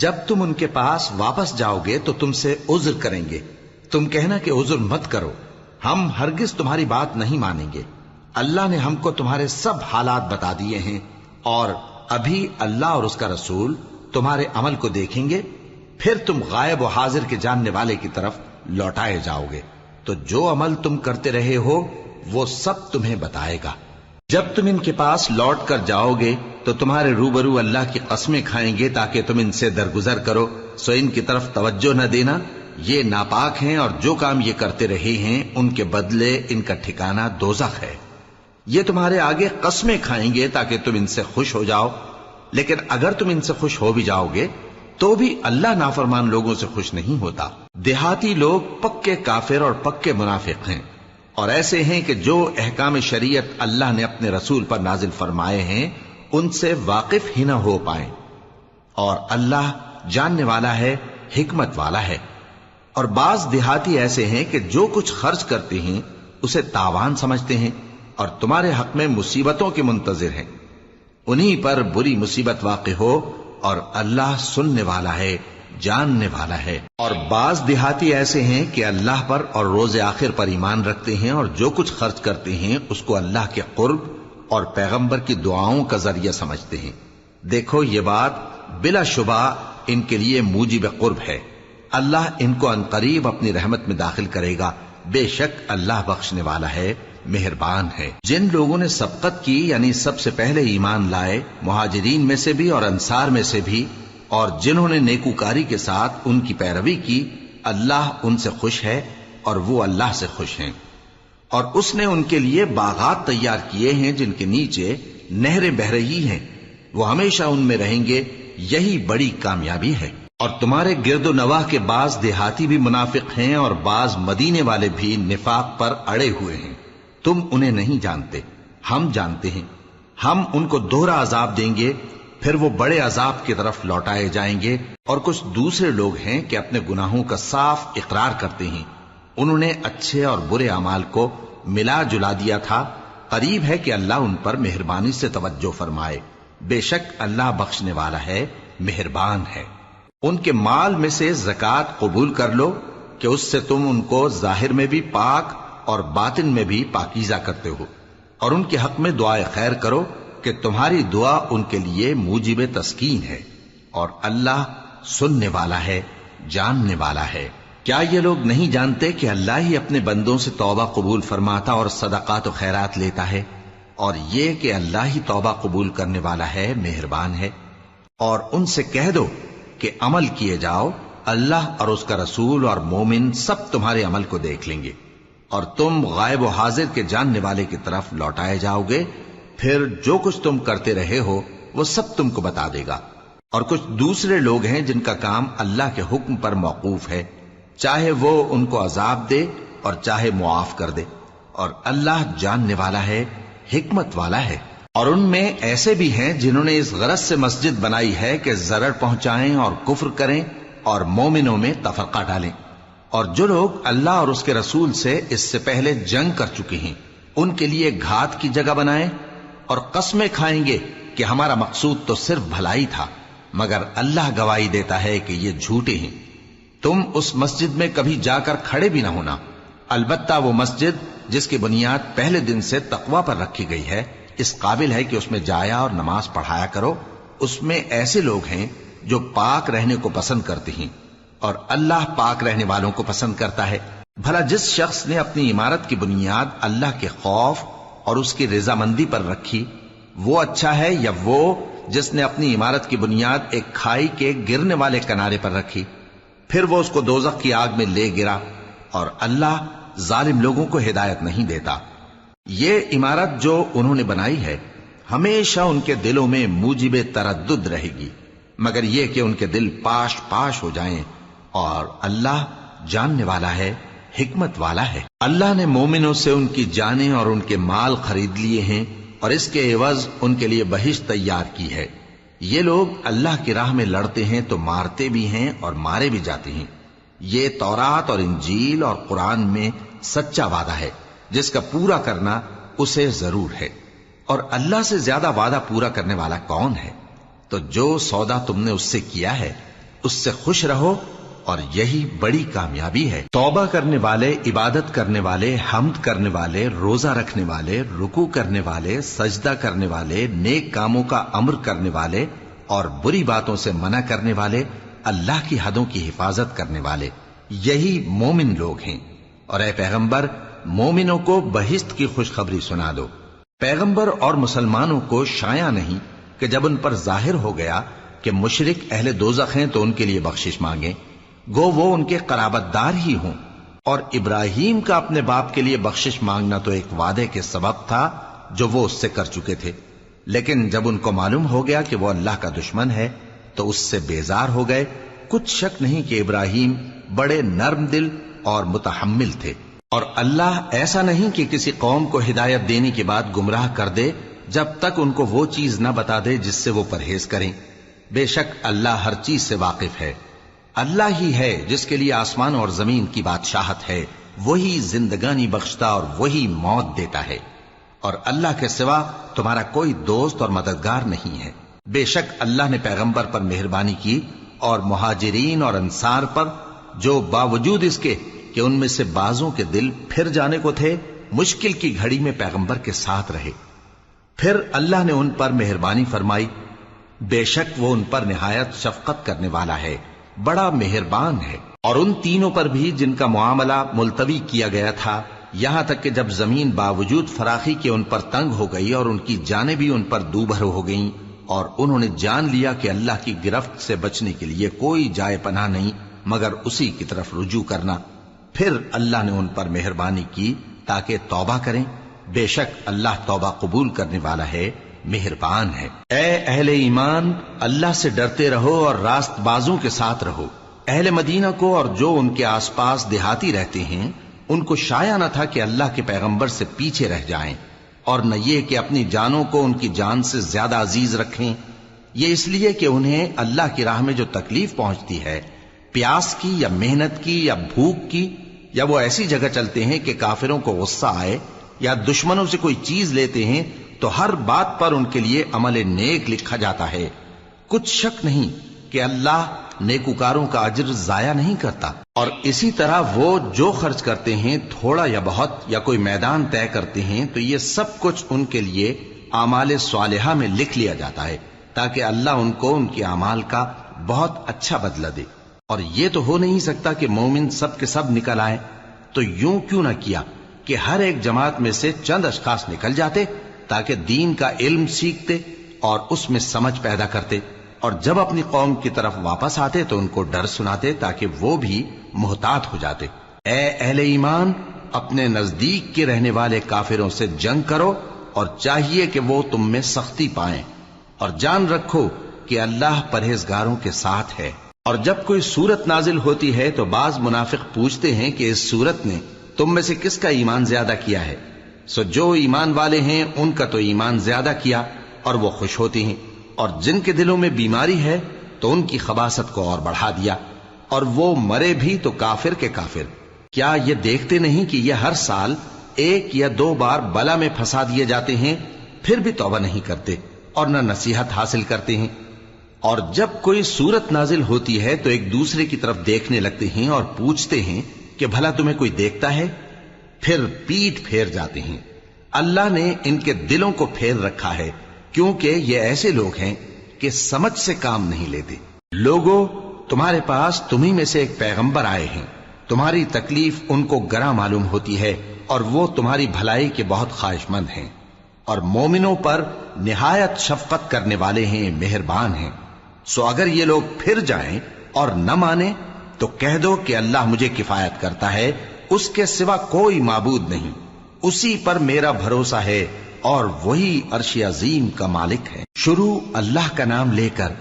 جب تم ان کے پاس واپس جاؤ گے تو تم سے عذر کریں گے، تم کہنا کہ عذر مت کرو، ہم ہرگز تمہاری بات نہیں مانیں گے۔ اللہ نے ہم کو تمہارے سب حالات بتا دیے ہیں، اور ابھی اللہ اور اس کا رسول تمہارے عمل کو دیکھیں گے، پھر تم غائب و حاضر کے جاننے والے کی طرف لوٹائے جاؤ گے، تو جو عمل تم کرتے رہے ہو وہ سب تمہیں بتائے گا۔ جب تم ان کے پاس لوٹ کر جاؤ گے تو تمہارے روبرو اللہ کی قسمیں کھائیں گے تاکہ تم ان سے درگزر کرو، سو ان کی طرف توجہ نہ دینا، یہ ناپاک ہیں، اور جو کام یہ کرتے رہے ہیں ان کے بدلے ان کا ٹھکانہ دوزخ ہے۔ یہ تمہارے آگے قسمیں کھائیں گے تاکہ تم ان سے خوش ہو جاؤ، لیکن اگر تم ان سے خوش ہو بھی جاؤ گے تو بھی اللہ نافرمان لوگوں سے خوش نہیں ہوتا۔ دیہاتی لوگ پکے کافر اور پکے منافق ہیں، اور ایسے ہیں کہ جو احکام شریعت اللہ نے اپنے رسول پر نازل فرمائے ہیں ان سے واقف ہی نہ ہو پائیں، اور اللہ جاننے والا ہے، حکمت والا ہے۔ اور بعض دیہاتی ایسے ہیں کہ جو کچھ خرچ کرتے ہیں اسے تاوان سمجھتے ہیں اور تمہارے حق میں مصیبتوں کے منتظر ہیں، انہی پر بری مصیبت واقع ہو، اور اللہ سننے والا ہے، جاننے والا ہے۔ اور بعض دیہاتی ایسے ہیں کہ اللہ پر اور روز آخر پر ایمان رکھتے ہیں، اور جو کچھ خرچ کرتے ہیں اس کو اللہ کے قرب اور پیغمبر کی دعاؤں کا ذریعہ سمجھتے ہیں۔ دیکھو یہ بات بلا شبہ ان کے لیے موجب قرب ہے، اللہ ان کو عنقریب اپنی رحمت میں داخل کرے گا، بے شک اللہ بخشنے والا ہے، مہربان ہے۔ جن لوگوں نے سبقت کی یعنی سب سے پہلے ایمان لائے، مہاجرین میں سے بھی اور انصار میں سے بھی، اور جنہوں نے نیکوکاری کے ساتھ ان کی پیروی کی، اللہ ان سے خوش ہے اور وہ اللہ سے خوش ہیں۔ اور اس نے ان کے لیے باغات تیار کیے ہیں جن کے نیچے نہریں بہہ رہی ہیں، وہ ہمیشہ ان میں رہیں گے، یہی بڑی کامیابی ہے۔ اور تمہارے گرد و نواح کے بعض دیہاتی بھی منافق ہیں اور بعض مدینے والے بھی نفاق پر اڑے ہوئے ہیں، تم انہیں نہیں جانتے، ہم جانتے ہیں۔ ہم ان کو دوہرا عذاب دیں گے، پھر وہ بڑے عذاب کی طرف لوٹائے جائیں گے۔ اور کچھ دوسرے لوگ ہیں کہ اپنے گناہوں کا صاف اقرار کرتے ہیں، انہوں نے اچھے اور برے اعمال کو ملا جلا دیا تھا، قریب ہے کہ اللہ ان پر مہربانی سے توجہ فرمائے، بے شک اللہ بخشنے والا ہے، مہربان ہے۔ ان کے مال میں سے زکوٰۃ قبول کر لو کہ اس سے تم ان کو ظاہر میں بھی پاک اور باطن میں بھی پاکیزہ کرتے ہو، اور ان کے حق میں دعائے خیر کرو کہ تمہاری دعا ان کے لیے موجب تسکین ہے، اور اللہ سننے والا ہے، جاننے والا ہے۔ کیا یہ لوگ نہیں جانتے کہ اللہ ہی اپنے بندوں سے توبہ قبول فرماتا اور صدقات و خیرات لیتا ہے، اور یہ کہ اللہ ہی توبہ قبول کرنے والا ہے، مہربان ہے۔ اور ان سے کہہ دو کہ عمل کیے جاؤ، اللہ اور اس کا رسول اور مومن سب تمہارے عمل کو دیکھ لیں گے، اور تم غائب و حاضر کے جاننے والے کی طرف لوٹائے جاؤ گے، پھر جو کچھ تم کرتے رہے ہو وہ سب تم کو بتا دے گا۔ اور کچھ دوسرے لوگ ہیں جن کا کام اللہ کے حکم پر موقوف ہے، چاہے وہ ان کو عذاب دے اور چاہے معاف کر دے، اور اللہ جاننے والا ہے، حکمت والا ہے۔ اور ان میں ایسے بھی ہیں جنہوں نے اس غرض سے مسجد بنائی ہے کہ ضرر پہنچائیں اور کفر کریں اور مومنوں میں تفرقہ ڈالیں، اور جو لوگ اللہ اور اس کے رسول سے اس سے پہلے جنگ کر چکے ہیں ان کے لیے گھات کی جگہ بنائیں، اور قسمیں کھائیں گے کہ ہمارا مقصود تو صرف بھلائی تھا، مگر اللہ گواہی دیتا ہے کہ یہ جھوٹے ہیں۔ تم اس مسجد میں کبھی جا کر کھڑے بھی نہ ہونا، البتہ وہ مسجد جس کی بنیاد پہلے دن سے تقوی پر رکھی گئی ہے اس قابل ہے کہ اس میں جایا اور نماز پڑھایا کرو۔ اس میں ایسے لوگ ہیں جو پاک رہنے کو پسند کرتے ہیں، اور اللہ پاک رہنے والوں کو پسند کرتا ہے۔ بھلا جس شخص نے اپنی عمارت کی بنیاد اللہ کے خوف اور اس کی رضامندی پر رکھی، وہ اچھا ہے یا وہ جس نے اپنی عمارت کی بنیاد ایک کھائی کے گرنے والے کنارے پر رکھی، پھر وہ اس کو دوزخ کی آگ میں لے گرا، اور اللہ ظالم لوگوں کو ہدایت نہیں دیتا۔ یہ عمارت جو انہوں نے بنائی ہے ہمیشہ ان کے دلوں میں موجب تردد رہے گی، مگر یہ کہ ان کے دل پاش پاش ہو جائیں، اور اللہ جاننے والا ہے، حکمت والا ہے۔ اللہ نے مومنوں سے ان کی جانیں اور ان کے مال خرید لیے ہیں، اور اس کے عوض ان کے لیے بہشت تیار کی ہے۔ یہ لوگ اللہ کی راہ میں لڑتے ہیں تو مارتے بھی ہیں اور مارے بھی جاتے ہیں۔ یہ تورات اور انجیل اور قرآن میں سچا وعدہ ہے جس کا پورا کرنا اسے ضرور ہے، اور اللہ سے زیادہ وعدہ پورا کرنے والا کون ہے؟ تو جو سودا تم نے اس سے کیا ہے اس سے خوش رہو اور یہی بڑی کامیابی ہے۔ توبہ کرنے والے، عبادت کرنے والے، حمد کرنے والے، روزہ رکھنے والے، رکوع کرنے والے، سجدہ کرنے والے، نیک کاموں کا امر کرنے والے اور بری باتوں سے منع کرنے والے، اللہ کی حدوں کی حفاظت کرنے والے، یہی مومن لوگ ہیں۔ اور اے پیغمبر، مومنوں کو بہشت کی خوشخبری سنا دو۔ پیغمبر اور مسلمانوں کو شایع نہیں کہ جب ان پر ظاہر ہو گیا کہ مشرک اہل دوزخ ہیں تو ان کے لیے بخشش مانگیں، گو وہ ان کے قرابت دار ہی ہوں۔ اور ابراہیم کا اپنے باپ کے لیے بخشش مانگنا تو ایک وعدے کے سبب تھا جو وہ اس سے کر چکے تھے، لیکن جب ان کو معلوم ہو گیا کہ وہ اللہ کا دشمن ہے تو اس سے بیزار ہو گئے۔ کچھ شک نہیں کہ ابراہیم بڑے نرم دل اور متحمل تھے، اور اللہ ایسا نہیں کہ کسی قوم کو ہدایت دینے کے بعد گمراہ کر دے جب تک ان کو وہ چیز نہ بتا دے جس سے وہ پرہیز کریں۔ بے شک اللہ ہر چیز سے واقف ہے۔ اللہ ہی ہے جس کے لیے آسمان اور زمین کی بادشاہت ہے، وہی زندگانی بخشتا اور وہی موت دیتا ہے، اور اللہ کے سوا تمہارا کوئی دوست اور مددگار نہیں ہے۔ بے شک اللہ نے پیغمبر پر مہربانی کی اور مہاجرین اور انصار پر، جو باوجود اس کے کہ ان میں سے بعضوں کے دل پھر جانے کو تھے، مشکل کی گھڑی میں پیغمبر کے ساتھ رہے۔ پھر اللہ نے ان پر مہربانی فرمائی، بے شک وہ ان پر نہایت شفقت کرنے والا ہے، بڑا مہربان ہے۔ اور ان تینوں پر بھی جن کا معاملہ ملتوی کیا گیا تھا، یہاں تک کہ جب زمین باوجود فراخی کے ان پر تنگ ہو گئی اور ان کی جانیں بھی ان پر دوبھر ہو گئیں، اور انہوں نے جان لیا کہ اللہ کی گرفت سے بچنے کے لیے کوئی جائے پناہ نہیں مگر اسی کی طرف رجوع کرنا، پھر اللہ نے ان پر مہربانی کی تاکہ توبہ کریں۔ بے شک اللہ توبہ قبول کرنے والا ہے، مہربان ہے۔ اے اہل ایمان، اللہ سے ڈرتے رہو اور راست بازوں کے ساتھ رہو۔ اہل مدینہ کو اور جو ان کے آس پاس دیہاتی رہتے ہیں، ان کو شایع نہ تھا کہ اللہ کے پیغمبر سے پیچھے رہ جائیں، اور نہ یہ کہ اپنی جانوں کو ان کی جان سے زیادہ عزیز رکھیں۔ یہ اس لیے کہ انہیں اللہ کی راہ میں جو تکلیف پہنچتی ہے، پیاس کی یا محنت کی یا بھوک کی، یا وہ ایسی جگہ چلتے ہیں کہ کافروں کو غصہ آئے یا دشمنوں سے کوئی چیز لیتے ہیں، تو ہر بات پر ان کے لیے عمل نیک لکھا جاتا ہے۔ کچھ شک نہیں کہ اللہ نیکوکاروں کا اجر ضائع نہیں کرتا۔ اور اسی طرح وہ جو خرچ کرتے ہیں، تھوڑا یا بہت، یا کوئی میدان طے کرتے ہیں، تو یہ سب کچھ ان کے لیے اعمال صالحہ میں لکھ لیا جاتا ہے، تاکہ اللہ ان کو ان کے اعمال کا بہت اچھا بدلہ دے۔ اور یہ تو ہو نہیں سکتا کہ مومن سب کے سب نکل آئیں، تو یوں کیوں نہ کیا کہ ہر ایک جماعت میں سے چند اشخاص نکل جاتے تاکہ دین کا علم سیکھتے اور اس میں سمجھ پیدا کرتے، اور جب اپنی قوم کی طرف واپس آتے تو ان کو ڈر سناتے تاکہ وہ بھی محتاط ہو جاتے۔ اے اہل ایمان، اپنے نزدیک کے رہنے والے کافروں سے جنگ کرو، اور چاہیے کہ وہ تم میں سختی پائیں، اور جان رکھو کہ اللہ پرہیزگاروں کے ساتھ ہے۔ اور جب کوئی سورت نازل ہوتی ہے تو بعض منافق پوچھتے ہیں کہ اس سورت نے تم میں سے کس کا ایمان زیادہ کیا ہے؟ سو جو ایمان والے ہیں ان کا تو ایمان زیادہ کیا، اور وہ خوش ہوتے ہیں، اور جن کے دلوں میں بیماری ہے تو ان کی خباثت کو اور بڑھا دیا، اور وہ مرے بھی تو کافر کے کافر۔ کیا یہ دیکھتے نہیں کہ یہ ہر سال 1 یا 2 بار بلا میں پھنسا دیے جاتے ہیں، پھر بھی توبہ نہیں کرتے اور نہ نصیحت حاصل کرتے ہیں؟ اور جب کوئی سورت نازل ہوتی ہے تو ایک دوسرے کی طرف دیکھنے لگتے ہیں اور پوچھتے ہیں کہ بھلا تمہیں کوئی دیکھتا ہے؟ پھر پیٹ پھیر جاتے ہیں۔ اللہ نے ان کے دلوں کو پھیر رکھا ہے، کیونکہ یہ ایسے لوگ ہیں کہ سمجھ سے کام نہیں لیتے۔ لوگوں، تمہارے پاس تمہیں میں سے ایک پیغمبر آئے ہیں، تمہاری تکلیف ان کو گراں معلوم ہوتی ہے، اور وہ تمہاری بھلائی کے بہت خواہش مند ہیں، اور مومنوں پر نہایت شفقت کرنے والے ہیں، مہربان ہیں۔ سو اگر یہ لوگ پھر جائیں اور نہ مانیں تو کہہ دو کہ اللہ مجھے کفایت کرتا ہے، اس کے سوا کوئی معبود نہیں، اسی پر میرا بھروسہ ہے، اور وہی عرش عظیم کا مالک ہے۔ شروع اللہ کا نام لے کر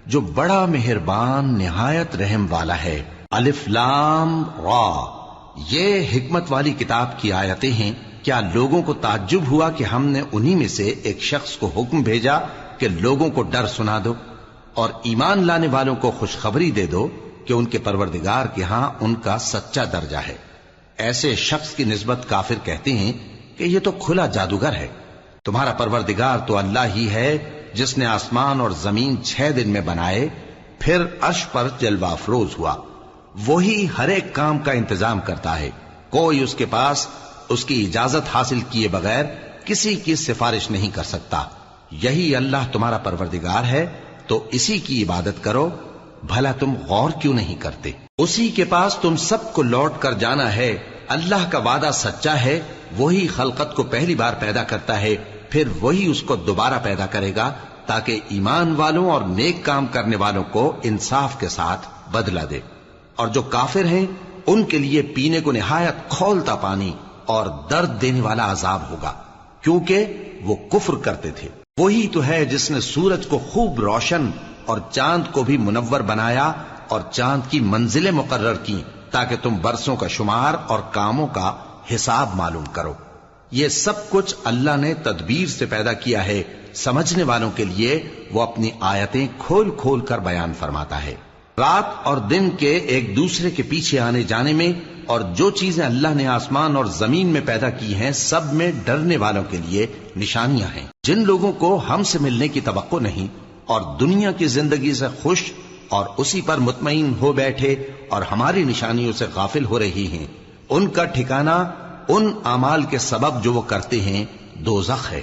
جو بڑا مہربان نہایت رحم والا ہے۔ الف لام را، یہ حکمت والی کتاب کی آیتیں ہیں۔ کیا لوگوں کو تعجب ہوا کہ ہم نے انہی میں سے ایک شخص کو حکم بھیجا کہ لوگوں کو ڈر سنا دو اور ایمان لانے والوں کو خوشخبری دے دو کہ ان کے پروردگار کے ہاں ان کا سچا درجہ ہے۔ ایسے شخص کی نسبت کافر کہتے ہیں کہ یہ تو کھلا جادوگر ہے۔ تمہارا پروردگار تو اللہ ہی ہے جس نے آسمان اور زمین 6 دن میں بنائے، پھر عرش پر جلوہ افروز ہوا۔ وہی ہر ایک کام کا انتظام کرتا ہے، کوئی اس کے پاس اس کی اجازت حاصل کیے بغیر کسی کی سفارش نہیں کر سکتا۔ یہی اللہ تمہارا پروردگار ہے، تو اسی کی عبادت کرو، بھلا تم غور کیوں نہیں کرتے؟ اسی کے پاس تم سب کو لوٹ کر جانا ہے۔ اللہ کا وعدہ سچا ہے، وہی خلقت کو پہلی بار پیدا کرتا ہے، پھر وہی اس کو دوبارہ پیدا کرے گا تاکہ ایمان والوں اور نیک کام کرنے والوں کو انصاف کے ساتھ بدلہ دے۔ اور جو کافر ہیں ان کے لیے پینے کو نہایت کھولتا پانی اور درد دینے والا عذاب ہوگا، کیونکہ وہ کفر کرتے تھے۔ وہی تو ہے جس نے سورج کو خوب روشن اور چاند کو بھی منور بنایا اور چاند کی منزلیں مقرر کی تاکہ تم برسوں کا شمار اور کاموں کا حساب معلوم کرو۔ یہ سب کچھ اللہ نے تدبیر سے پیدا کیا ہے، سمجھنے والوں کے لیے وہ اپنی آیتیں کھول کھول کر بیان فرماتا ہے۔ رات اور دن کے ایک دوسرے کے پیچھے آنے جانے میں اور جو چیزیں اللہ نے آسمان اور زمین میں پیدا کی ہیں سب میں ڈرنے والوں کے لیے نشانیاں ہیں۔ جن لوگوں کو ہم سے ملنے کی توقع نہیں اور دنیا کی زندگی سے خوش اور اسی پر مطمئن ہو بیٹھے اور ہماری نشانیوں سے غافل ہو رہی ہیں، ان کا ٹھکانہ ان اعمال کے سبب جو وہ کرتے ہیں دوزخ ہے۔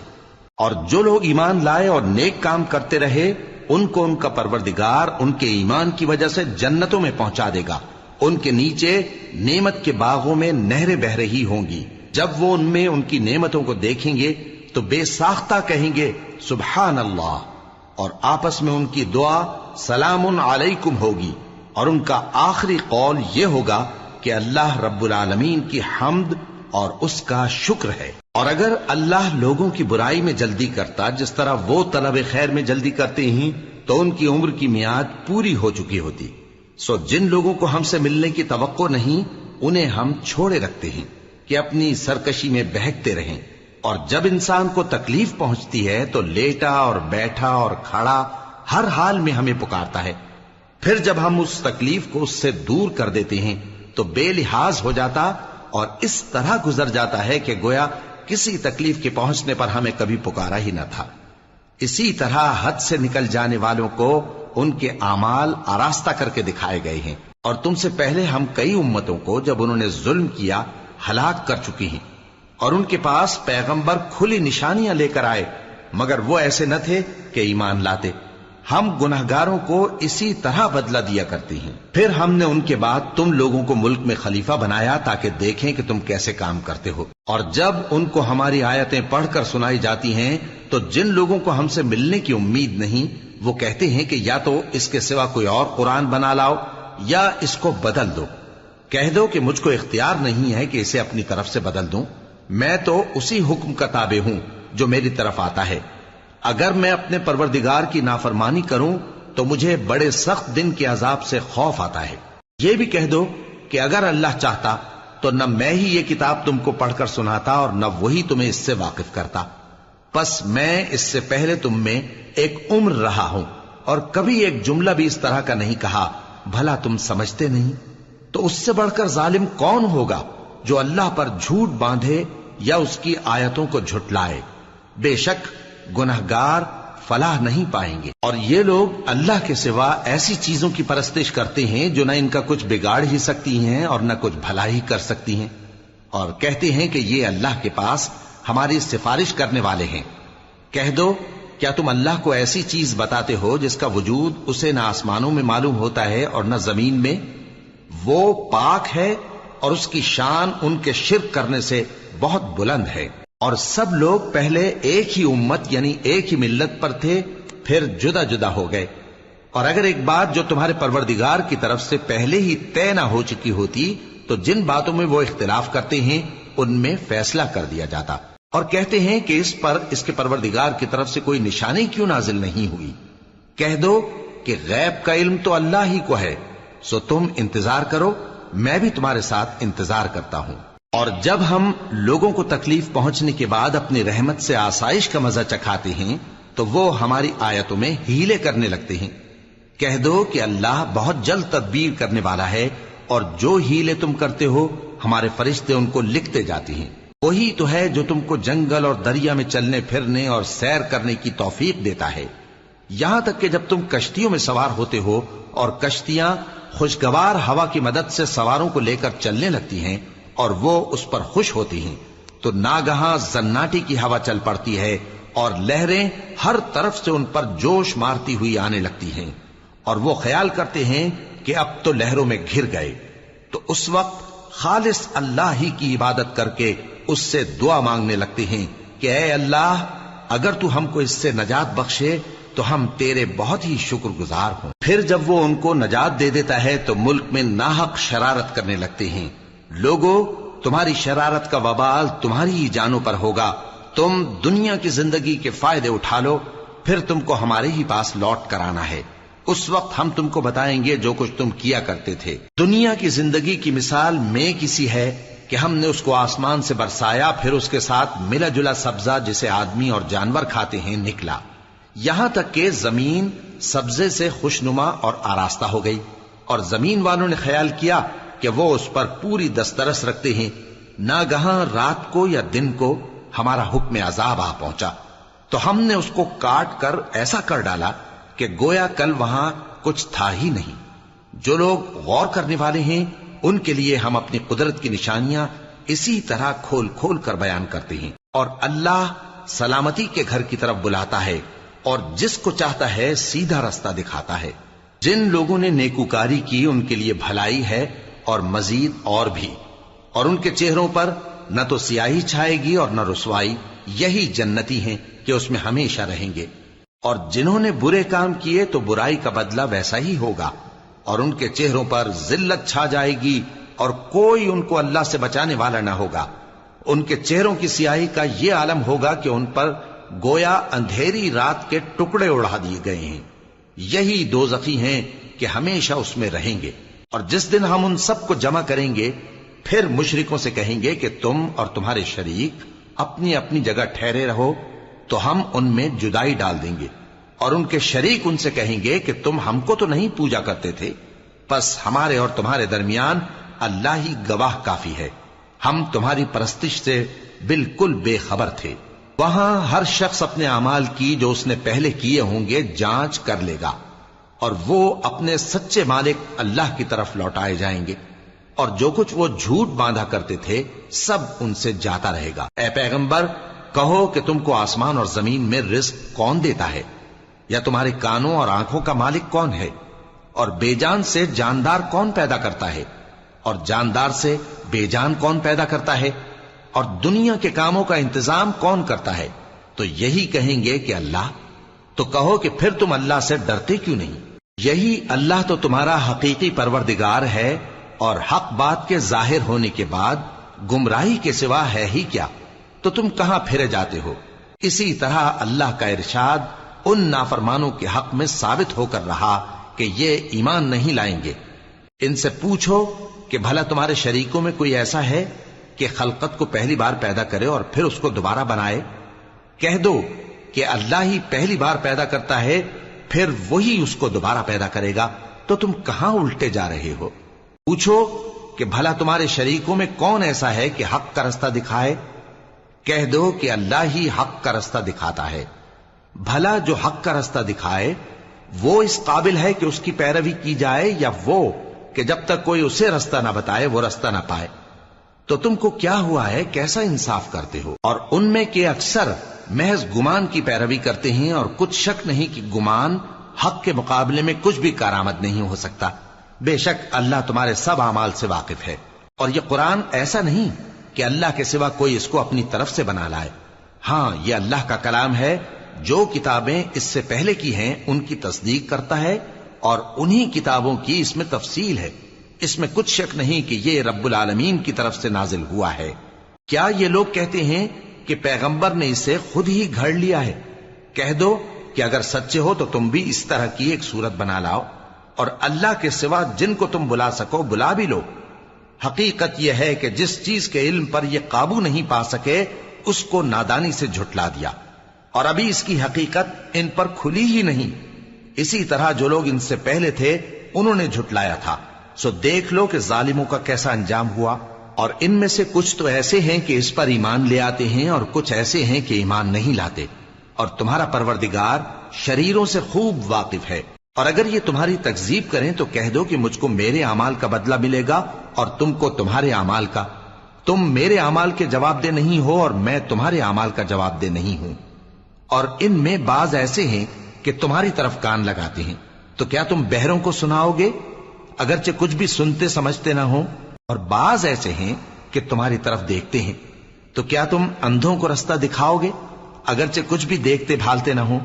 اور جو لوگ ایمان لائے اور نیک کام کرتے رہے ان کو ان کا پروردگار ان کے ایمان کی وجہ سے جنتوں میں پہنچا دے گا، ان کے نیچے نعمت کے باغوں میں نہریں بہ رہی ہوں گی۔ جب وہ ان میں ان کی نعمتوں کو دیکھیں گے تو بے ساختہ کہیں گے سبحان اللہ، اور آپس میں ان کی دعا سلام علیکم ہوگی، اور ان کا آخری قول یہ ہوگا کہ اللہ رب العالمین کی حمد اور اس کا شکر ہے۔ اور اگر اللہ لوگوں کی برائی میں جلدی کرتا جس طرح وہ طلب خیر میں جلدی کرتے ہیں تو ان کی عمر کی میعاد پوری ہو چکی ہوتی۔ سو جن لوگوں کو ہم سے ملنے کی توقع نہیں انہیں ہم چھوڑے رکھتے ہیں کہ اپنی سرکشی میں بہکتے رہیں، اور جب انسان کو تکلیف پہنچتی ہے تو لیٹا اور بیٹھا اور کھڑا ہر حال میں ہمیں پکارتا ہے، پھر جب ہم اس تکلیف کو اس سے دور کر دیتے ہیں تو بے لحاظ ہو جاتا اور اس طرح گزر جاتا ہے کہ گویا کسی تکلیف کے پہنچنے پر ہمیں کبھی پکارا ہی نہ تھا۔ اسی طرح حد سے نکل جانے والوں کو ان کے اعمال آراستہ کر کے دکھائے گئے ہیں، اور تم سے پہلے ہم کئی امتوں کو جب انہوں نے ظلم کیا ہلاک کر چکی ہیں، اور ان کے پاس پیغمبر کھلی نشانیاں لے کر آئے مگر وہ ایسے نہ تھے کہ ایمان لاتے۔ ہم گناہگاروں کو اسی طرح بدلہ دیا کرتے ہیں۔ پھر ہم نے ان کے بعد تم لوگوں کو ملک میں خلیفہ بنایا تاکہ دیکھیں کہ تم کیسے کام کرتے ہو، اور جب ان کو ہماری آیتیں پڑھ کر سنائی جاتی ہیں تو جن لوگوں کو ہم سے ملنے کی امید نہیں وہ کہتے ہیں کہ یا تو اس کے سوا کوئی اور قرآن بنا لاؤ یا اس کو بدل دو۔ کہہ دو کہ مجھ کو اختیار نہیں ہے کہ اسے اپنی طرف سے بدل دوں، میں تو اسی حکم کا تابع ہوں جو میری طرف آتا ہے۔ اگر میں اپنے پروردگار کی نافرمانی کروں تو مجھے بڑے سخت دن کے عذاب سے خوف آتا ہے۔ یہ بھی کہہ دو کہ اگر اللہ چاہتا تو نہ میں ہی یہ کتاب تم کو پڑھ کر سناتا اور نہ وہی تمہیں اس سے واقف کرتا، پس میں اس سے پہلے تم میں ایک عمر رہا ہوں اور کبھی ایک جملہ بھی اس طرح کا نہیں کہا، بھلا تم سمجھتے نہیں؟ تو اس سے بڑھ کر ظالم کون ہوگا جو اللہ پر جھوٹ باندھے یا اس کی آیتوں کو جھٹلائے؟ بے شک گناہگار فلاح نہیں پائیں گے۔ اور یہ لوگ اللہ کے سوا ایسی چیزوں کی پرستش کرتے ہیں جو نہ ان کا کچھ بگاڑ ہی سکتی ہیں اور نہ کچھ بھلا ہی کر سکتی ہیں، اور کہتے ہیں کہ یہ اللہ کے پاس ہماری سفارش کرنے والے ہیں۔ کہہ دو کیا تم اللہ کو ایسی چیز بتاتے ہو جس کا وجود اسے نہ آسمانوں میں معلوم ہوتا ہے اور نہ زمین میں؟ وہ پاک ہے اور اس کی شان ان کے شرک کرنے سے بہت بلند ہے۔ اور سب لوگ پہلے ایک ہی امت یعنی ایک ہی ملت پر تھے، پھر جدا جدا ہو گئے، اور اگر ایک بات جو تمہارے پروردگار کی طرف سے پہلے ہی طے نہ ہو چکی ہوتی تو جن باتوں میں وہ اختلاف کرتے ہیں ان میں فیصلہ کر دیا جاتا۔ اور کہتے ہیں کہ اس پر اس کے پروردگار کی طرف سے کوئی نشانی کیوں نازل نہیں ہوئی؟ کہہ دو کہ غیب کا علم تو اللہ ہی کو ہے، سو تم انتظار کرو، میں بھی تمہارے ساتھ انتظار کرتا ہوں۔ اور جب ہم لوگوں کو تکلیف پہنچنے کے بعد اپنی رحمت سے آسائش کا مزہ چکھاتے ہیں تو وہ ہماری آیتوں میں ہیلے کرنے لگتے ہیں۔ کہہ دو کہ اللہ بہت جلد تدبیر کرنے والا ہے، اور جو ہیلے تم کرتے ہو ہمارے فرشتے ان کو لکھتے جاتے ہیں۔ وہی تو ہے جو تم کو جنگل اور دریا میں چلنے پھرنے اور سیر کرنے کی توفیق دیتا ہے، یہاں تک کہ جب تم کشتیوں میں سوار ہوتے ہو اور کشتیاں خوشگوار ہوا کی مدد سے سواروں کو لے کر چلنے لگتی ہیں اور وہ اس پر خوش ہوتی ہیں، تو ناگہاں زناٹی کی ہوا چل پڑتی ہے اور لہریں ہر طرف سے ان پر جوش مارتی ہوئی آنے لگتی ہیں، اور وہ خیال کرتے ہیں کہ اب تو لہروں میں گھر گئے، تو اس وقت خالص اللہ ہی کی عبادت کر کے اس سے دعا مانگنے لگتے ہیں کہ اے اللہ، اگر تو ہم کو اس سے نجات بخشے تو ہم تیرے بہت ہی شکر گزار ہوں۔ پھر جب وہ ان کو نجات دے دیتا ہے تو ملک میں ناحق شرارت کرنے لگتے ہیں۔ لوگو، تمہاری شرارت کا وبال تمہاری ہی جانوں پر ہوگا، تم دنیا کی زندگی کے فائدے اٹھا لو، پھر تم کو ہمارے ہی پاس لوٹ کر آنا ہے، اس وقت ہم تم کو بتائیں گے جو کچھ تم کیا کرتے تھے۔ دنیا کی زندگی کی مثال میں کسی ہے کہ ہم نے اس کو آسمان سے برسایا، پھر اس کے ساتھ ملا جلا سبزہ جسے آدمی اور جانور کھاتے ہیں نکلا، یہاں تک کہ زمین سبزے سے خوشنما اور آراستہ ہو گئی، اور زمین والوں نے خیال کیا کہ وہ اس پر پوری دسترس رکھتے ہیں۔ ناگہاں رات کو یا دن کو ہمارا حکم عذاب آ پہنچا تو ہم نے اس کو کاٹ کر ایسا کر ڈالا کہ گویا کل وہاں کچھ تھا ہی نہیں۔ جو لوگ غور کرنے والے ہیں ان کے لیے ہم اپنی قدرت کی نشانیاں اسی طرح کھول کھول کر بیان کرتے ہیں، اور اللہ سلامتی کے گھر کی طرف بلاتا ہے اور جس کو چاہتا ہے سیدھا رستہ دکھاتا ہے۔ جن لوگوں نے نیکوکاری کی ان کے لیے بھلائی ہے اور مزید اور بھی، اور ان کے چہروں پر نہ تو سیاہی چھائے گی اور نہ رسوائی، یہی جنتی ہیں کہ اس میں ہمیشہ رہیں گے۔ اور جنہوں نے برے کام کیے تو برائی کا بدلہ ویسا ہی ہوگا، اور ان کے چہروں پر ذلت چھا جائے گی اور کوئی ان کو اللہ سے بچانے والا نہ ہوگا۔ ان کے چہروں کی سیاہی کا یہ عالم ہوگا کہ ان پر گویا اندھیری رات کے ٹکڑے اڑا دیے گئے ہیں، یہی دوزخی ہیں کہ ہمیشہ اس میں رہیں گے۔ اور جس دن ہم ان سب کو جمع کریں گے پھر مشرکوں سے کہیں گے کہ تم اور تمہارے شریک اپنی اپنی جگہ ٹھہرے رہو، تو ہم ان میں جدائی ڈال دیں گے، اور ان کے شریک ان سے کہیں گے کہ تم ہم کو تو نہیں پوجا کرتے تھے، بس ہمارے اور تمہارے درمیان اللہ ہی گواہ کافی ہے، ہم تمہاری پرستش سے بالکل بے خبر تھے۔ وہاں ہر شخص اپنے اعمال کی جو اس نے پہلے کیے ہوں گے جانچ کر لے گا، اور وہ اپنے سچے مالک اللہ کی طرف لوٹائے جائیں گے، اور جو کچھ وہ جھوٹ باندھا کرتے تھے سب ان سے جاتا رہے گا۔ اے پیغمبر، کہو کہ تم کو آسمان اور زمین میں رزق کون دیتا ہے، یا تمہارے کانوں اور آنکھوں کا مالک کون ہے، اور بے جان سے جاندار کون پیدا کرتا ہے، اور جاندار سے بے جان کون پیدا کرتا ہے، اور دنیا کے کاموں کا انتظام کون کرتا ہے؟ تو یہی کہیں گے کہ اللہ۔ تو کہو کہ پھر تم اللہ سے ڈرتے کیوں نہیں؟ یہی اللہ تو تمہارا حقیقی پروردگار ہے، اور حق بات کے ظاہر ہونے کے بعد گمراہی کے سوا ہے ہی کیا، تو تم کہاں پھرے جاتے ہو؟ اسی طرح اللہ کا ارشاد ان نافرمانوں کے حق میں ثابت ہو کر رہا کہ یہ ایمان نہیں لائیں گے۔ ان سے پوچھو کہ بھلا تمہارے شریکوں میں کوئی ایسا ہے کہ خلقت کو پہلی بار پیدا کرے اور پھر اس کو دوبارہ بنائے؟ کہہ دو کہ اللہ ہی پہلی بار پیدا کرتا ہے، پھر وہی اس کو دوبارہ پیدا کرے گا، تو تم کہاں الٹے جا رہے ہو؟ پوچھو کہ بھلا تمہارے شریکوں میں کون ایسا ہے کہ حق کا رستہ دکھائے؟ کہہ دو کہ اللہ ہی حق کا رستہ دکھاتا ہے۔ بھلا جو حق کا رستہ دکھائے وہ اس قابل ہے کہ اس کی پیروی کی جائے، یا وہ کہ جب تک کوئی اسے رستہ نہ بتائے وہ رستہ نہ پائے؟ تو تم کو کیا ہوا ہے، کیسا انصاف کرتے ہو؟ اور ان میں کے اکثر محض گمان کی پیروی کرتے ہیں، اور کچھ شک نہیں کہ گمان حق کے مقابلے میں کچھ بھی کارآمد نہیں ہو سکتا۔ بے شک اللہ تمہارے سب اعمال سے واقف ہے۔ اور یہ قرآن ایسا نہیں کہ اللہ کے سوا کوئی اس کو اپنی طرف سے بنا لائے، ہاں یہ اللہ کا کلام ہے، جو کتابیں اس سے پہلے کی ہیں ان کی تصدیق کرتا ہے، اور انہی کتابوں کی اس میں تفصیل ہے، اس میں کچھ شک نہیں کہ یہ رب العالمین کی طرف سے نازل ہوا ہے۔ کیا یہ لوگ کہتے ہیں کہ پیغمبر نے اسے خود ہی گھڑ لیا ہے؟ کہہ دو کہ اگر سچے ہو تو تم بھی اس طرح کی ایک صورت بنا لاؤ، اور اللہ کے سوا جن کو تم بلا سکو بلا بھی لو۔ حقیقت یہ ہے کہ جس چیز کے علم پر یہ قابو نہیں پا سکے اس کو نادانی سے جھٹلا دیا، اور ابھی اس کی حقیقت ان پر کھلی ہی نہیں۔ اسی طرح جو لوگ ان سے پہلے تھے انہوں نے جھٹلایا تھا، سو دیکھ لو کہ ظالموں کا کیسا انجام ہوا۔ اور ان میں سے کچھ تو ایسے ہیں کہ اس پر ایمان لے آتے ہیں، اور کچھ ایسے ہیں کہ ایمان نہیں لاتے، اور تمہارا پروردگار شریروں سے خوب واقف ہے۔ اور اگر یہ تمہاری تکذیب کریں تو کہہ دو کہ مجھ کو میرے اعمال کا بدلہ ملے گا اور تم کو تمہارے اعمال کا. تم میرے اعمال کے جواب دہ نہیں ہو اور میں تمہارے اعمال کا جواب دہ نہیں ہوں. اور ان میں بعض ایسے ہیں کہ تمہاری طرف کان لگاتے ہیں، تو کیا تم بہروں کو سناؤ گے اگرچہ کچھ بھی سنتے سمجھتے نہ ہو؟ اور بعض ایسے ہیں کہ تمہاری طرف دیکھتے ہیں، تو کیا تم اندھوں کو رستہ دکھاؤ گے اگرچہ کچھ بھی دیکھتے بھالتے نہ ہو؟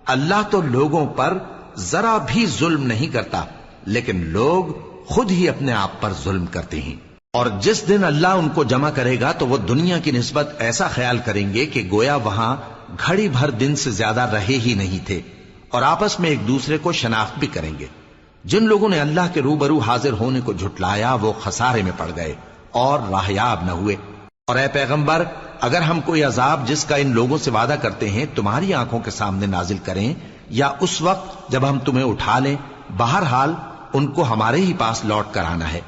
اللہ تو لوگوں پر ذرا بھی ظلم نہیں کرتا، لیکن لوگ خود ہی اپنے آپ پر ظلم کرتے ہیں. اور جس دن اللہ ان کو جمع کرے گا تو وہ دنیا کی نسبت ایسا خیال کریں گے کہ گویا وہاں گھڑی بھر دن سے زیادہ رہے ہی نہیں تھے، اور آپس میں ایک دوسرے کو شناخت بھی کریں گے. جن لوگوں نے اللہ کے روبرو حاضر ہونے کو جھٹلایا وہ خسارے میں پڑ گئے اور راہیاب نہ ہوئے. اور اے پیغمبر، اگر ہم کوئی عذاب جس کا ان لوگوں سے وعدہ کرتے ہیں تمہاری آنکھوں کے سامنے نازل کریں یا اس وقت جب ہم تمہیں اٹھا لیں، بہرحال ان کو ہمارے ہی پاس لوٹ کر آنا ہے.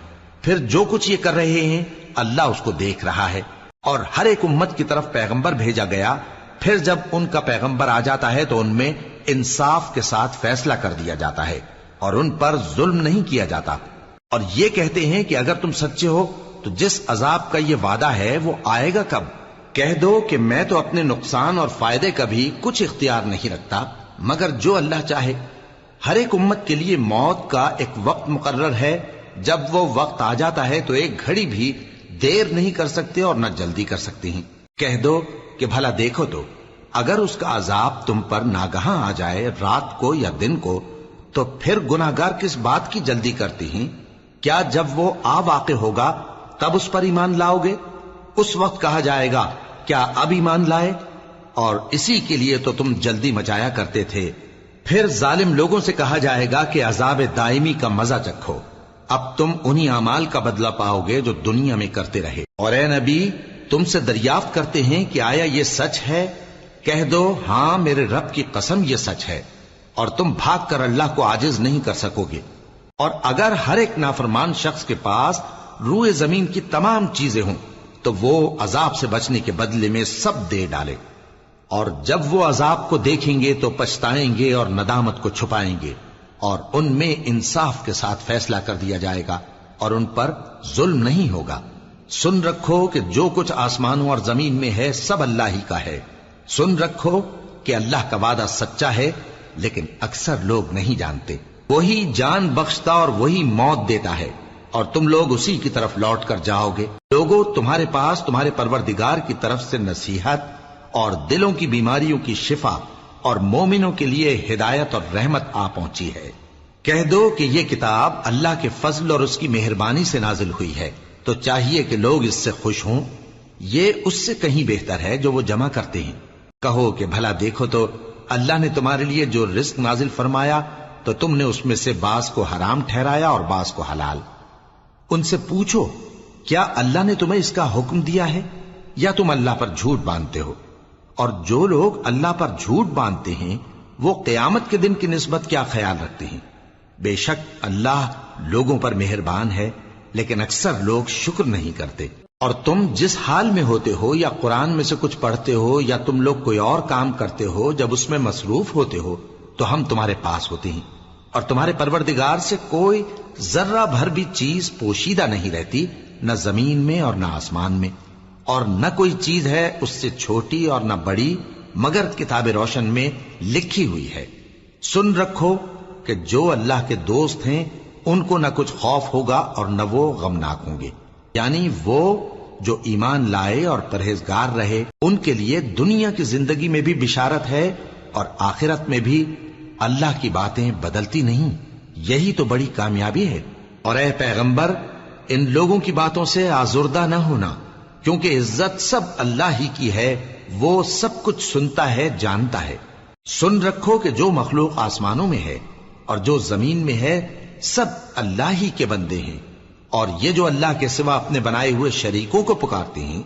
پھر جو کچھ یہ کر رہے ہیں اللہ اس کو دیکھ رہا ہے. اور ہر ایک امت کی طرف پیغمبر بھیجا گیا، پھر جب ان کا پیغمبر آ جاتا ہے تو ان میں انصاف کے ساتھ فیصلہ کر دیا جاتا ہے اور ان پر ظلم نہیں کیا جاتا. اور یہ کہتے ہیں کہ اگر تم سچے ہو تو جس عذاب کا یہ وعدہ ہے وہ آئے گا کب؟ کہہ دو کہ میں تو اپنے نقصان اور فائدے کا بھی کچھ اختیار نہیں رکھتا مگر جو اللہ چاہے. ہر ایک امت کے لیے موت کا ایک وقت مقرر ہے، جب وہ وقت آ جاتا ہے تو ایک گھڑی بھی دیر نہیں کر سکتے اور نہ جلدی کر سکتے ہیں. کہہ دو کہ بھلا دیکھو تو اگر اس کا عذاب تم پر ناگہاں آ جائے رات کو یا دن کو تو پھر گناہگار کس بات کی جلدی کرتے ہیں؟ کیا جب وہ آ واقع ہوگا تب اس پر ایمان لاؤ گے؟ اس وقت کہا جائے گا کیا اب ایمان لائے؟ اور اسی کے لیے تو تم جلدی مچایا کرتے تھے. پھر ظالم لوگوں سے کہا جائے گا کہ عذاب دائمی کا مزہ چکھو، اب تم انہی اعمال کا بدلہ پاؤ گے جو دنیا میں کرتے رہے. اور اے نبی، تم سے دریافت کرتے ہیں کہ آیا یہ سچ ہے؟ کہہ دو ہاں میرے رب کی قسم یہ سچ ہے، اور تم بھاگ کر اللہ کو عاجز نہیں کر سکو گے. اور اگر ہر ایک نافرمان شخص کے پاس روئے زمین کی تمام چیزیں ہوں تو وہ عذاب سے بچنے کے بدلے میں سب دے ڈالے، اور جب وہ عذاب کو دیکھیں گے تو پچھتائیں گے اور ندامت کو چھپائیں گے، اور ان میں انصاف کے ساتھ فیصلہ کر دیا جائے گا اور ان پر ظلم نہیں ہوگا. سن رکھو کہ جو کچھ آسمانوں اور زمین میں ہے سب اللہ ہی کا ہے. سن رکھو کہ اللہ کا وعدہ سچا ہے لیکن اکثر لوگ نہیں جانتے. وہی جان بخشتا اور وہی موت دیتا ہے اور تم لوگ اسی کی طرف لوٹ کر جاؤ گے. لوگوں، تمہارے پاس تمہارے پروردگار کی طرف سے نصیحت اور دلوں کی بیماریوں کی شفا اور مومنوں کے لیے ہدایت اور رحمت آ پہنچی ہے. کہہ دو کہ یہ کتاب اللہ کے فضل اور اس کی مہربانی سے نازل ہوئی ہے، تو چاہیے کہ لوگ اس سے خوش ہوں. یہ اس سے کہیں بہتر ہے جو وہ جمع کرتے ہیں. کہو کہ بھلا دیکھو تو اللہ نے تمہارے لیے جو رزق نازل فرمایا تو تم نے اس میں سے بعض کو حرام ٹھہرایا اور بعض کو حلال. ان سے پوچھو کیا اللہ نے تمہیں اس کا حکم دیا ہے یا تم اللہ پر جھوٹ باندھتے ہو؟ اور جو لوگ اللہ پر جھوٹ باندھتے ہیں وہ قیامت کے دن کی نسبت کیا خیال رکھتے ہیں؟ بے شک اللہ لوگوں پر مہربان ہے لیکن اکثر لوگ شکر نہیں کرتے. اور تم جس حال میں ہوتے ہو یا قرآن میں سے کچھ پڑھتے ہو یا تم لوگ کوئی اور کام کرتے ہو، جب اس میں مصروف ہوتے ہو تو ہم تمہارے پاس ہوتے ہیں، اور تمہارے پروردگار سے کوئی ذرہ بھر بھی چیز پوشیدہ نہیں رہتی، نہ زمین میں اور نہ آسمان میں، اور نہ کوئی چیز ہے اس سے چھوٹی اور نہ بڑی مگر کتاب روشن میں لکھی ہوئی ہے. سن رکھو کہ جو اللہ کے دوست ہیں ان کو نہ کچھ خوف ہوگا اور نہ وہ غمناک ہوں گے. یعنی وہ جو ایمان لائے اور پرہیزگار رہے ان کے لیے دنیا کی زندگی میں بھی بشارت ہے اور آخرت میں بھی. اللہ کی باتیں بدلتی نہیں، یہی تو بڑی کامیابی ہے. اور اے پیغمبر، ان لوگوں کی باتوں سے آزردہ نہ ہونا، کیونکہ عزت سب اللہ ہی کی ہے، وہ سب کچھ سنتا ہے، جانتا ہے. سن رکھو کہ جو مخلوق آسمانوں میں ہے اور جو زمین میں ہے سب اللہ ہی کے بندے ہیں، اور یہ جو اللہ کے سوا اپنے بنائے ہوئے شریکوں کو پکارتے ہیں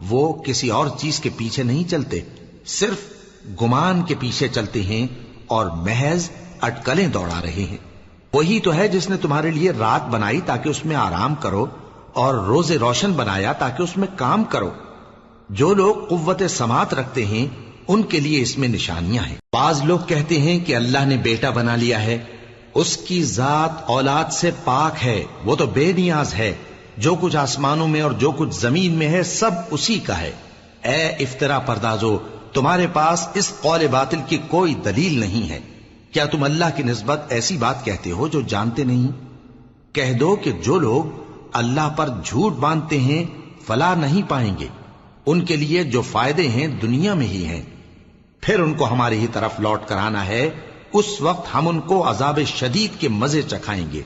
وہ کسی اور چیز کے پیچھے نہیں چلتے، صرف گمان کے پیچھے چلتے ہیں اور محض اٹکلیں دوڑا رہے ہیں. وہی تو ہے جس نے تمہارے لیے رات بنائی تاکہ اس میں آرام کرو اور روز روشن بنایا تاکہ اس میں کام کرو. جو لوگ قوت سماعت رکھتے ہیں ان کے لیے اس میں نشانیاں ہیں. بعض لوگ کہتے ہیں کہ اللہ نے بیٹا بنا لیا ہے، اس کی ذات اولاد سے پاک ہے، وہ تو بے نیاز ہے، جو کچھ آسمانوں میں اور جو کچھ زمین میں ہے سب اسی کا ہے۔ اے افترا پردازو، تمہارے پاس اس قول باطل کی کوئی دلیل نہیں ہے، کیا تم اللہ کی نسبت ایسی بات کہتے ہو جو جانتے نہیں؟ کہہ دو کہ جو لوگ اللہ پر جھوٹ باندھتے ہیں فلاح نہیں پائیں گے، ان کے لیے جو فائدے ہیں دنیا میں ہی ہیں، پھر ان کو ہماری ہی طرف لوٹ کر آنا ہے، اس وقت ہم ان کو عذاب شدید کے مزے چکھائیں گے،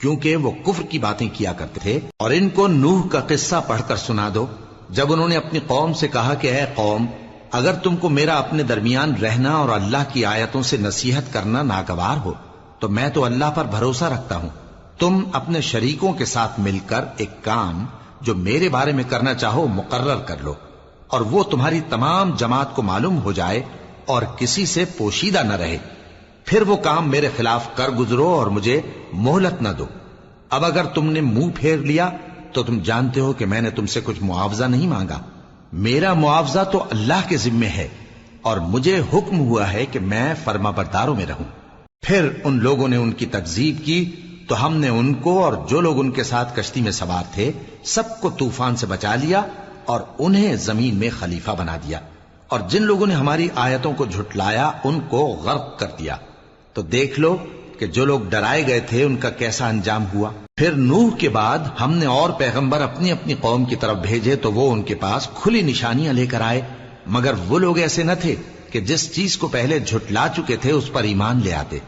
کیونکہ وہ کفر کی باتیں کیا کرتے تھے۔ اور ان کو نوح کا قصہ پڑھ کر سنا دو، جب انہوں نے اپنی قوم سے کہا کہ اے قوم، اگر تم کو میرا اپنے درمیان رہنا اور اللہ کی آیتوں سے نصیحت کرنا ناگوار ہو تو میں تو اللہ پر بھروسہ رکھتا ہوں، تم اپنے شریکوں کے ساتھ مل کر ایک کام جو میرے بارے میں کرنا چاہو مقرر کر لو، اور وہ تمہاری تمام جماعت کو معلوم ہو جائے اور کسی سے پوشیدہ نہ رہے، پھر وہ کام میرے خلاف کر گزرو اور مجھے مہلت نہ دو۔ اب اگر تم نے منہ پھیر لیا تو تم جانتے ہو کہ میں نے تم سے کچھ معاوضہ نہیں مانگا، میرا معاوضہ تو اللہ کے ذمے ہے، اور مجھے حکم ہوا ہے کہ میں فرما برداروں میں رہوں۔ پھر ان لوگوں نے ان کی تکذیب کی تو ہم نے ان کو اور جو لوگ ان کے ساتھ کشتی میں سوار تھے سب کو طوفان سے بچا لیا اور انہیں زمین میں خلیفہ بنا دیا، اور جن لوگوں نے ہماری آیتوں کو جھٹلایا ان کو غرق کر دیا۔ تو دیکھ لو کہ جو لوگ ڈرائے گئے تھے ان کا کیسا انجام ہوا۔ پھر نوح کے بعد ہم نے اور پیغمبر اپنی اپنی قوم کی طرف بھیجے تو وہ ان کے پاس کھلی نشانیاں لے کر آئے، مگر وہ لوگ ایسے نہ تھے کہ جس چیز کو پہلے جھٹلا چکے تھے اس پر ایمان لے آتے۔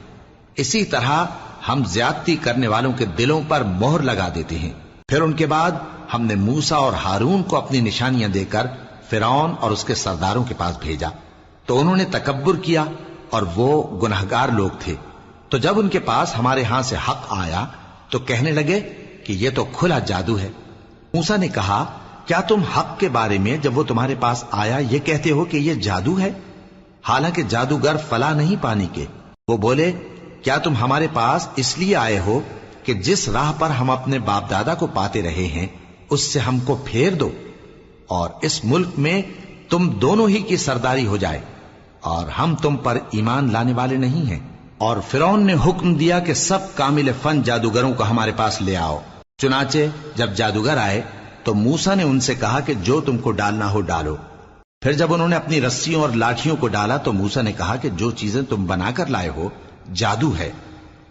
اسی طرح ہم زیادتی کرنے والوں کے دلوں پر مہر لگا دیتے ہیں۔ پھر ان کے بعد ہم نے موسیٰ اور ہارون کو اپنی نشانیاں دے کر فرعون اور اس کے سرداروں کے پاس بھیجا، تو انہوں نے تکبر کیا اور وہ گنہگار لوگ تھے۔ تو جب ان کے پاس ہمارے ہاں سے حق آیا تو کہنے لگے کہ یہ تو کھلا جادو ہے۔ موسیٰ نے کہا، کیا تم حق کے بارے میں جب وہ تمہارے پاس آیا یہ کہتے ہو کہ یہ جادو ہے، حالانکہ جادوگر فلاح نہیں پانے کے؟ وہ بولے، کیا تم ہمارے پاس اس لیے آئے ہو کہ جس راہ پر ہم اپنے باپ دادا کو پاتے رہے ہیں اس سے ہم کو پھیر دو، اور اس ملک میں تم دونوں ہی کی سرداری ہو جائے، اور ہم تم پر ایمان لانے والے نہیں ہیں؟ اور فرعون نے حکم دیا کہ سب کامل فن جادوگروں کو ہمارے پاس لے آؤ۔ چنانچہ جب جادوگر آئے تو موسیٰ نے ان سے کہا کہ جو تم کو ڈالنا ہو ڈالو۔ پھر جب انہوں نے اپنی رسیوں اور لاٹھیوں کو ڈالا تو موسیٰ نے کہا کہ جو چیزیں تم بنا کر لائے ہو جادو ہے،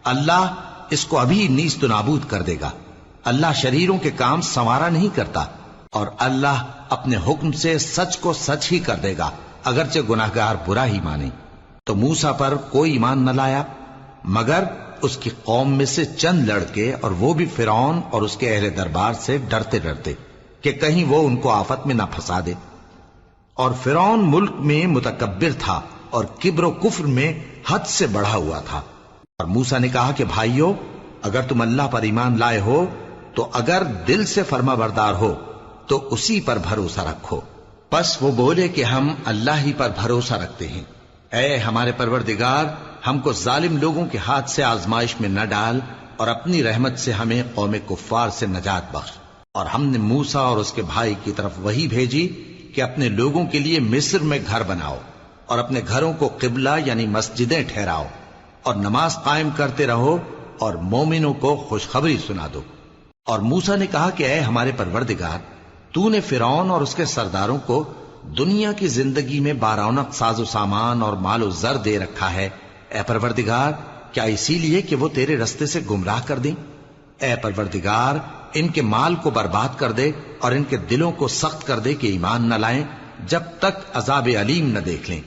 اللہ اس کو ابھی نیست و نابود کر دے گا۔ اللہ شریروں کے کام سنوارا نہیں کرتا، اور اللہ اپنے حکم سے سچ کو سچ ہی کر دے گا، اگرچہ گناہگار برا ہی مانے۔ تو موسیٰ پر کوئی ایمان نہ لایا مگر اس کی قوم میں سے چند لڑکے، اور وہ بھی فرعون اور اس کے اہل دربار سے ڈرتے ڈرتے کہ کہیں وہ ان کو آفت میں نہ پھنسا دے۔ اور فرعون ملک میں متکبر تھا اور کبر و کفر میں حد سے بڑھا ہوا تھا۔ اور موسیٰ نے کہا کہ بھائیو، اگر تم اللہ پر ایمان لائے ہو تو اگر دل سے فرما بردار ہو تو اسی پر بھروسہ رکھو۔ پس وہ بولے کہ ہم اللہ ہی پر بھروسہ رکھتے ہیں۔ اے ہمارے پروردگار، ہم کو ظالم لوگوں کے ہاتھ سے آزمائش میں نہ ڈال، اور اپنی رحمت سے ہمیں قوم کفار سے نجات بخش۔ اور ہم نے موسیٰ اور اس کے بھائی کی طرف وحی بھیجی کہ اپنے لوگوں کے لیے مصر میں گھر بناؤ، اور اپنے گھروں کو قبلہ یعنی مسجدیں ٹھہراؤ، اور نماز قائم کرتے رہو، اور مومنوں کو خوشخبری سنا دو۔ اور موسیٰ نے کہا کہ اے ہمارے پروردگار، تو نے فرعون اور اس کے سرداروں کو دنیا کی زندگی میں بارونق ساز و سامان اور مال و زر دے رکھا ہے، اے پروردگار کیا اسی لیے کہ وہ تیرے رستے سے گمراہ کر دیں؟ اے پروردگار ان کے مال کو برباد کر دے اور ان کے دلوں کو سخت کر دے کہ ایمان نہ لائیں جب تک عذاب علیم نہ دیکھ لیں۔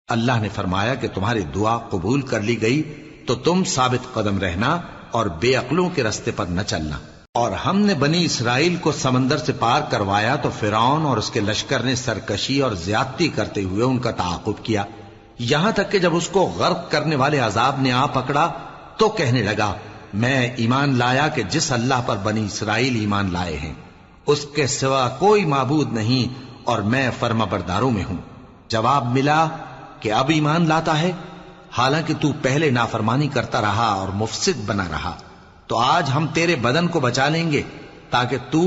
اللہ نے فرمایا کہ تمہاری دعا قبول کر لی گئی تو تم ثابت قدم رہنا اور بے عقلوں کے رستے پر نہ چلنا۔ اور ہم نے بنی اسرائیل کو سمندر سے پار کروایا تو فرعون اور اس کے لشکر نے سرکشی اور زیادتی کرتے ہوئے ان کا تعاقب کیا، یہاں تک کہ جب اس کو غرق کرنے والے عذاب نے آ پکڑا تو کہنے لگا، میں ایمان لایا کہ جس اللہ پر بنی اسرائیل ایمان لائے ہیں اس کے سوا کوئی معبود نہیں، اور میں فرما برداروں میں ہوں۔ جواب ملا کہ اب ایمان لاتا ہے، حالانکہ تو پہلے نافرمانی کرتا رہا اور مفسد بنا رہا، تو آج ہم تیرے بدن کو بچا لیں گے تاکہ تو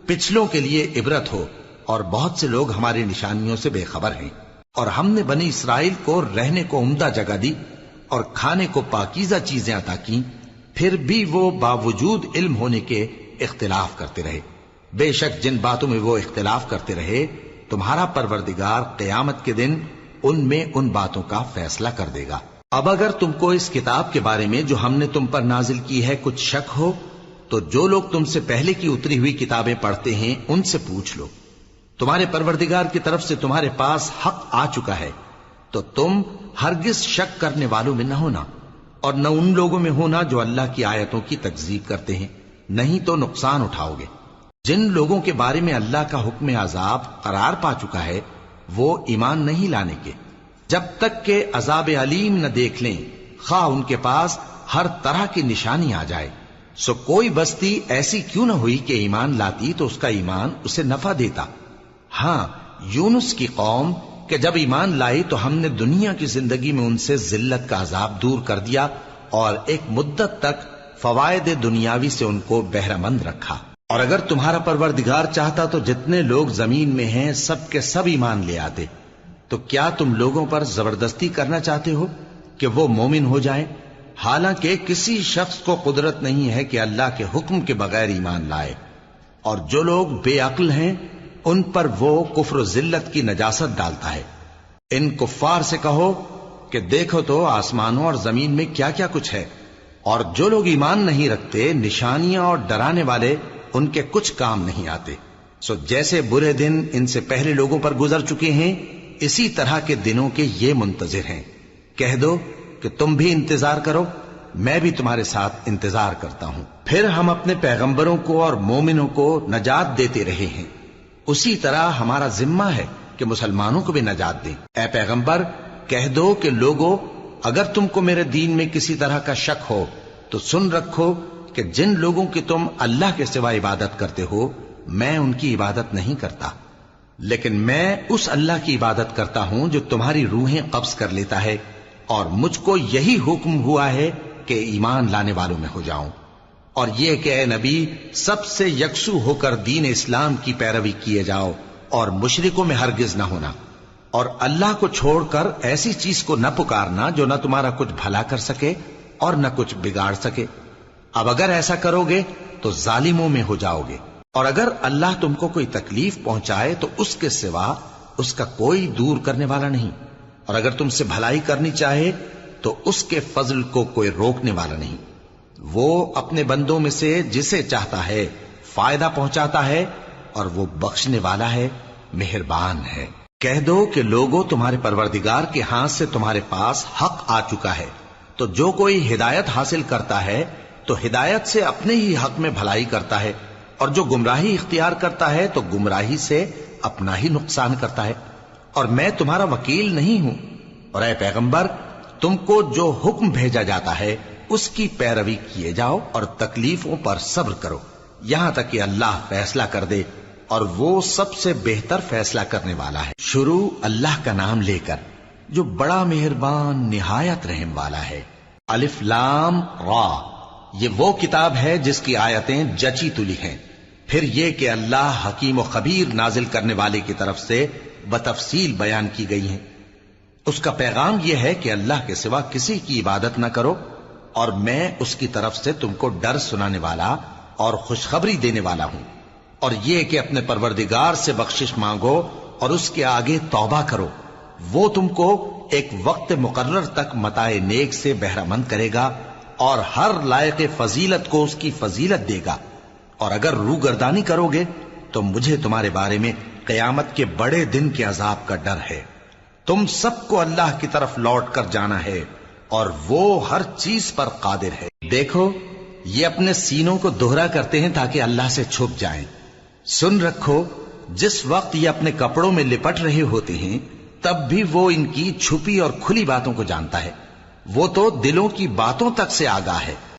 پچھلوں کے لیے عبرت ہو، اور بہت سے لوگ ہماری نشانیوں سے بے خبر ہیں۔ اور ہم نے بنی اسرائیل کو رہنے کو عمدہ جگہ دی، اور کھانے کو پاکیزہ چیزیں عطا کی، پھر بھی وہ باوجود علم ہونے کے اختلاف کرتے رہے۔ بے شک جن باتوں میں وہ اختلاف کرتے رہے تمہارا پروردگار قیامت کے دن ان میں ان باتوں کا فیصلہ کر دے گا۔ اب اگر تم کو اس کتاب کے بارے میں جو ہم نے تم پر نازل کی ہے کچھ شک ہو تو جو لوگ تم سے پہلے کی اتری ہوئی کتابیں پڑھتے ہیں ان سے پوچھ لو۔ تمہارے پروردگار کی طرف سے تمہارے پاس حق آ چکا ہے تو تم ہرگز شک کرنے والوں میں نہ ہونا، اور نہ ان لوگوں میں ہونا جو اللہ کی آیتوں کی تکذیب کرتے ہیں، نہیں تو نقصان اٹھاؤ گے۔ جن لوگوں کے بارے میں اللہ کا حکم عذاب قرار پا چکا ہے وہ ایمان نہیں لانے کے جب تک کہ عذاب علیم نہ دیکھ لیں، خواہ ان کے پاس ہر طرح کی نشانی آ جائے۔ سو کوئی بستی ایسی کیوں نہ ہوئی کہ ایمان لاتی تو اس کا ایمان اسے نفع دیتا۔ ہاں، یونس کی قوم کہ جب ایمان لائی تو ہم نے دنیا کی زندگی میں ان سے ذلت کا عذاب دور کر دیا اور ایک مدت تک فوائد دنیاوی سے ان کو بہرہ مند رکھا۔ اور اگر تمہارا پروردگار چاہتا تو جتنے لوگ زمین میں ہیں سب کے سب ایمان لے آتے، تو کیا تم لوگوں پر زبردستی کرنا چاہتے ہو کہ وہ مومن ہو جائیں؟ حالانکہ کسی شخص کو قدرت نہیں ہے کہ اللہ کے حکم کے بغیر ایمان لائے، اور جو لوگ بے عقل ہیں ان پر وہ کفر و ذلت کی نجاست ڈالتا ہے۔ ان کفار سے کہو کہ دیکھو تو آسمانوں اور زمین میں کیا کیا کچھ ہے، اور جو لوگ ایمان نہیں رکھتے نشانیاں اور ڈرانے والے ان کے کچھ کام نہیں آتے۔ سو جیسے برے دن ان سے پہلے لوگوں پر گزر چکے ہیں اسی طرح کے دنوں کے یہ منتظر ہیں۔ کہہ دو کہ تم بھی انتظار کرو، میں بھی تمہارے ساتھ انتظار کرتا ہوں۔ پھر ہم اپنے پیغمبروں کو اور مومنوں کو نجات دیتے رہے ہیں، اسی طرح ہمارا ذمہ ہے کہ مسلمانوں کو بھی نجات دیں۔ اے پیغمبر کہہ دو کہ لوگو اگر تم کو میرے دین میں کسی طرح کا شک ہو تو سن رکھو کہ جن لوگوں کی تم اللہ کے سوا عبادت کرتے ہو میں ان کی عبادت نہیں کرتا، لیکن میں اس اللہ کی عبادت کرتا ہوں جو تمہاری روحیں قبض کر لیتا ہے، اور مجھ کو یہی حکم ہوا ہے کہ ایمان لانے والوں میں ہو جاؤں، اور یہ کہ اے نبی سب سے یکسو ہو کر دین اسلام کی پیروی کیے جاؤ اور مشرکوں میں ہرگز نہ ہونا، اور اللہ کو چھوڑ کر ایسی چیز کو نہ پکارنا جو نہ تمہارا کچھ بھلا کر سکے اور نہ کچھ بگاڑ سکے۔ اب اگر ایسا کرو گے تو ظالموں میں ہو جاؤ گے، اور اگر اللہ تم کو کوئی تکلیف پہنچائے تو اس کے سوا اس کا کوئی دور کرنے والا نہیں، اور اگر تم سے بھلائی کرنی چاہے تو اس کے فضل کو کوئی روکنے والا نہیں۔ وہ اپنے بندوں میں سے جسے چاہتا ہے فائدہ پہنچاتا ہے، اور وہ بخشنے والا ہے، مہربان ہے۔ کہہ دو کہ لوگوں تمہارے پروردگار کے ہاتھ سے تمہارے پاس حق آ چکا ہے، تو جو کوئی ہدایت حاصل کرتا ہے تو ہدایت سے اپنے ہی حق میں بھلائی کرتا ہے، اور جو گمراہی اختیار کرتا ہے تو گمراہی سے اپنا ہی نقصان کرتا ہے، اور میں تمہارا وکیل نہیں ہوں۔ اور اے پیغمبر تم کو جو حکم بھیجا جاتا ہے اس کی پیروی کیے جاؤ اور تکلیفوں پر صبر کرو یہاں تک کہ اللہ فیصلہ کر دے، اور وہ سب سے بہتر فیصلہ کرنے والا ہے۔ شروع اللہ کا نام لے کر جو بڑا مہربان نہایت رحم والا ہے۔ الف لام را، یہ وہ کتاب ہے جس کی آیتیں جچی تلی ہیں۔ پھر یہ کہ اللہ حکیم و خبیر نازل کرنے والے کی طرف سے بتفصیل بیان کی گئی ہیں۔ اس کا پیغام یہ ہے کہ اللہ کے سوا کسی کی عبادت نہ کرو، اور میں اس کی طرف سے تم کو ڈر سنانے والا اور خوشخبری دینے والا ہوں، اور یہ کہ اپنے پروردگار سے بخشش مانگو اور اس کے آگے توبہ کرو، وہ تم کو ایک وقت مقرر تک متاع نیک سے بہرہ مند کرے گا، اور ہر لائق فضیلت کو اس کی فضیلت دے گا۔ اور اگر روگردانی کرو گے تو مجھے تمہارے بارے میں قیامت کے بڑے دن کے عذاب کا ڈر ہے۔ تم سب کو اللہ کی طرف لوٹ کر جانا ہے، اور وہ ہر چیز پر قادر ہے۔ دیکھو یہ اپنے سینوں کو دوہرا کرتے ہیں تاکہ اللہ سے چھپ جائیں۔ سن رکھو جس وقت یہ اپنے کپڑوں میں لپٹ رہے ہوتے ہیں تب بھی وہ ان کی چھپی اور کھلی باتوں کو جانتا ہے، وہ تو دلوں کی باتوں تک سے آگاہ ہے۔